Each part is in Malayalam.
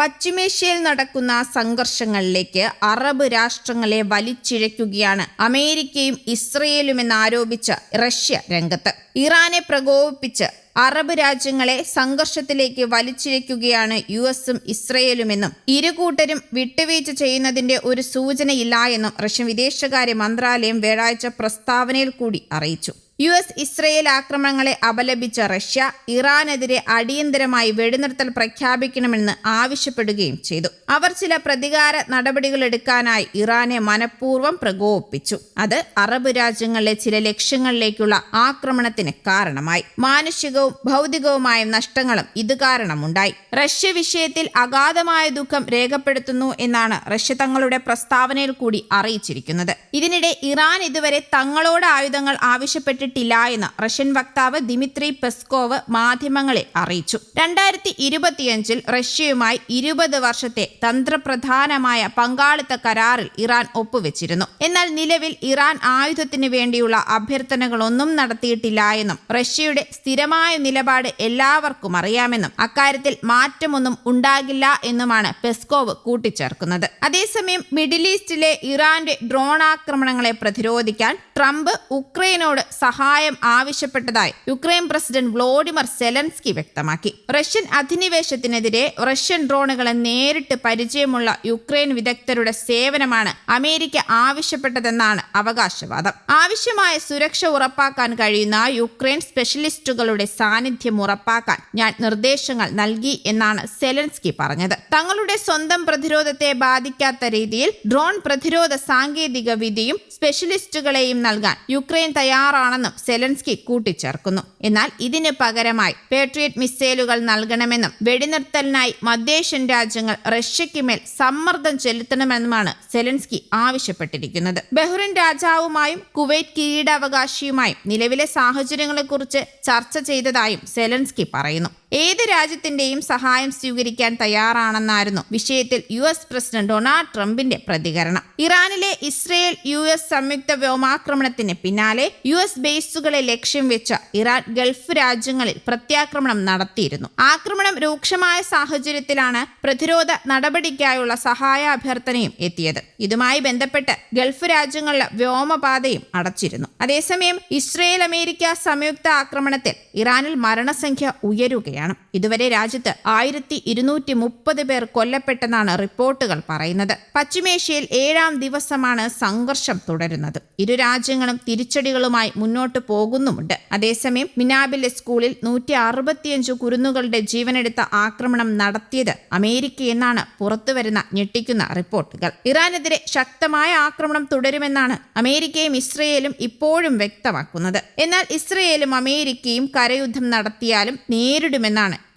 പശ്ചിമേഷ്യയിൽ നടക്കുന്ന സംഘർഷങ്ങളിലേക്ക് അറബ് രാഷ്ട്രങ്ങളെ വലിച്ചിഴയ്ക്കുകയാണ് അമേരിക്കയും ഇസ്രയേലുമെന്നാരോപിച്ച് റഷ്യ രംഗത്ത്. ഇറാനെ പ്രകോപിപ്പിച്ച് അറബ് രാജ്യങ്ങളെ സംഘർഷത്തിലേക്ക് വലിച്ചിഴയ്ക്കുകയാണ് യുഎസും ഇസ്രയേലുമെന്നും ഇരുകൂട്ടരും വിട്ടുവീഴ്ച ചെയ്യുന്നതിന്റെ ഒരു സൂചനയില്ല എന്നും റഷ്യൻ വിദേശകാര്യ മന്ത്രാലയം വ്യാഴാഴ്ച പ്രസ്താവനയിൽ കൂടി അറിയിച്ചു. യുഎസ് ഇസ്രയേൽ ആക്രമണങ്ങളെ അപലപിച്ച റഷ്യ ഇറാനെതിരെ അടിയന്തരമായി വെടിനിർത്തൽ പ്രഖ്യാപിക്കണമെന്ന് ആവശ്യപ്പെടുകയും ചെയ്തു. അവർ ചില പ്രതികാര നടപടികളെടുക്കാനായി ഇറാനെ മനഃപൂർവ്വം പ്രകോപിപ്പിച്ചു. അത് അറബ് രാജ്യങ്ങളിലെ ചില ലക്ഷ്യങ്ങളിലേക്കുള്ള ആക്രമണത്തിന് കാരണമായി. മാനുഷികവും ഭൗതികവുമായ നഷ്ടങ്ങളും ഇത് കാരണമുണ്ടായി. റഷ്യ വിഷയത്തിൽ അഗാധമായ ദുഃഖം രേഖപ്പെടുത്തുന്നു എന്നാണ് റഷ്യ തങ്ങളുടെ പ്രസ്താവനയിൽ കൂടി അറിയിച്ചിരിക്കുന്നത്. ഇതിനിടെ ഇറാൻ ഇതുവരെ തങ്ങളോട് ആയുധങ്ങൾ ആവശ്യപ്പെട്ടിട്ടില്ല എന്ന് റഷ്യൻ വക്താവ് ദിമിത്രി പെസ്കോവ് മാധ്യമങ്ങളെ അറിയിച്ചു. 2025 റഷ്യയുമായി 20 വർഷത്തെ തന്ത്രപ്രധാനമായ പങ്കാളിത്ത കരാറിൽ ഇറാൻ ഒപ്പുവെച്ചിരുന്നു. എന്നാൽ നിലവിൽ ഇറാൻ ആയുധത്തിന് വേണ്ടിയുള്ള അഭ്യർത്ഥനകളൊന്നും നടത്തിയിട്ടില്ല എന്നും റഷ്യയുടെ സ്ഥിരമായ നിലപാട് എല്ലാവർക്കും അറിയാമെന്നും അക്കാര്യത്തിൽ മാറ്റമൊന്നും ഉണ്ടാകില്ല എന്നുമാണ് പെസ്കോവ് കൂട്ടിച്ചേർക്കുന്നത്. അതേസമയം മിഡിൽ ഈസ്റ്റിലെ ഇറാന്റെ ഡ്രോൺ ആക്രമണങ്ങളെ പ്രതിരോധിക്കാൻ ട്രംപ് ഉക്രൈനോട് സഹായം ആവശ്യപ്പെട്ടതായി യുക്രൈൻ പ്രസിഡന്റ് വ്ളോഡിമർ സെലൻസ്കി വ്യക്തമാക്കി. റഷ്യൻ അധിനിവേശത്തിനെതിരെ റഷ്യൻ ഡ്രോണുകളെ നേരിട്ട് പരിചയമുള്ള യുക്രൈൻ വിദഗ്ധരുടെ സേവനമാണ് അമേരിക്ക ആവശ്യപ്പെട്ടതെന്നാണ് അവകാശവാദം. ആവശ്യമായ സുരക്ഷ ഉറപ്പാക്കാൻ കഴിയുന്ന യുക്രൈൻ സ്പെഷ്യലിസ്റ്റുകളുടെ സാന്നിധ്യം ഉറപ്പാക്കാൻ ഞാൻ നിർദ്ദേശങ്ങൾ നൽകി എന്നാണ് സെലൻസ്കി പറഞ്ഞത്. തങ്ങളുടെ സ്വന്തം പ്രതിരോധത്തെ ബാധിക്കാത്ത രീതിയിൽ ഡ്രോൺ പ്രതിരോധ സാങ്കേതിക വിദ്യയും സ്പെഷ്യലിസ്റ്റുകളെയും നൽകാൻ യുക്രൈൻ തയ്യാറാണെന്നും സെലൻസ്കി കൂട്ടിച്ചേർക്കുന്നു. എന്നാൽ ഇതിന് പകരമായി പേട്രിയറ്റ് മിസൈലുകൾ നൽകണമെന്നും വെടിനിർത്തലിനായി മധ്യേഷ്യൻ രാജ്യങ്ങൾ റഷ്യയ്ക്ക് മേൽ സമ്മർദ്ദം ചെലുത്തണമെന്നുമാണ് സെലൻസ്കി ആവശ്യപ്പെട്ടിരിക്കുന്നത്. ബഹ്റിൻ രാജാവുമായും കുവൈറ്റ് കിരീടാവകാശിയുമായും നിലവിലെ സാഹചര്യങ്ങളെക്കുറിച്ച് ചർച്ച ചെയ്തതായും സെലൻസ്കി പറയുന്നു. ഏത് രാജ്യത്തിന്റെയും സഹായം സ്വീകരിക്കാൻ തയ്യാറാണെന്നായിരുന്നു വിഷയത്തിൽ യുഎസ് പ്രസിഡന്റ് ഡൊണാൾഡ് ട്രംപിന്റെ പ്രതികരണം. ഇറാനിലെ ഇസ്രയേൽ യുഎസ് സംയുക്ത വ്യോമാക്രമണത്തിന് പിന്നാലെ യുഎസ് ബേസുകളെ ലക്ഷ്യം വെച്ച ഇറാൻ ഗൾഫ് രാജ്യങ്ങളിൽ പ്രത്യാക്രമണം നടത്തിയിരുന്നു. ആക്രമണം രൂക്ഷമായ സാഹചര്യത്തിലാണ് പ്രതിരോധ നടപടിക്കായുള്ള സഹായ അഭ്യർത്ഥനയും എത്തിയത്. ഇതുമായി ബന്ധപ്പെട്ട് ഗൾഫ് രാജ്യങ്ങളിലെ വ്യോമപാതയും അടച്ചിരുന്നു. അതേസമയം ഇസ്രയേൽ അമേരിക്ക സംയുക്ത ആക്രമണത്തിൽ ഇറാനിൽ മരണസംഖ്യ ഉയരുകയാണ്. ഇതുവരെ രാജ്യത്ത് 1230 പേർ കൊല്ലപ്പെട്ടെന്നാണ് റിപ്പോർട്ടുകൾ പറയുന്നത്. പശ്ചിമേഷ്യയിൽ 7ാം ദിവസമാണ് സംഘർഷം തുടരുന്നത്. ഇരു രാജ്യങ്ങളും തിരിച്ചടികളുമായി മുന്നോട്ട് പോകുന്നുമുണ്ട്. അതേസമയം മിനാബിലെ സ്കൂളിൽ 165 കുരുന്നുകളുടെ ജീവനെടുത്ത ആക്രമണം നടത്തിയത് അമേരിക്കയെന്നാണ് പുറത്തുവരുന്ന ഞെട്ടിക്കുന്ന റിപ്പോർട്ടുകൾ. ഇറാനെതിരെ ശക്തമായ ആക്രമണം തുടരുമെന്നാണ് അമേരിക്കയും ഇസ്രയേലും ഇപ്പോഴും വ്യക്തമാക്കുന്നത്. എന്നാൽ ഇസ്രയേലും അമേരിക്കയും കരയുദ്ധം നടത്തിയാലും നേരിടുമെന്നാണ്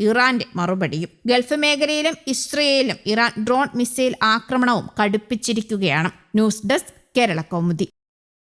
ഇറാന്റെ മറുപടിയും. ഗൾഫ് മേഖലയിലും ഇസ്രയേലും ഇറാൻ ഡ്രോൺ മിസൈൽ ആക്രമണവും കടുപ്പിച്ചിരിക്കുകയാണ്. News desk Kerala Kaumudi.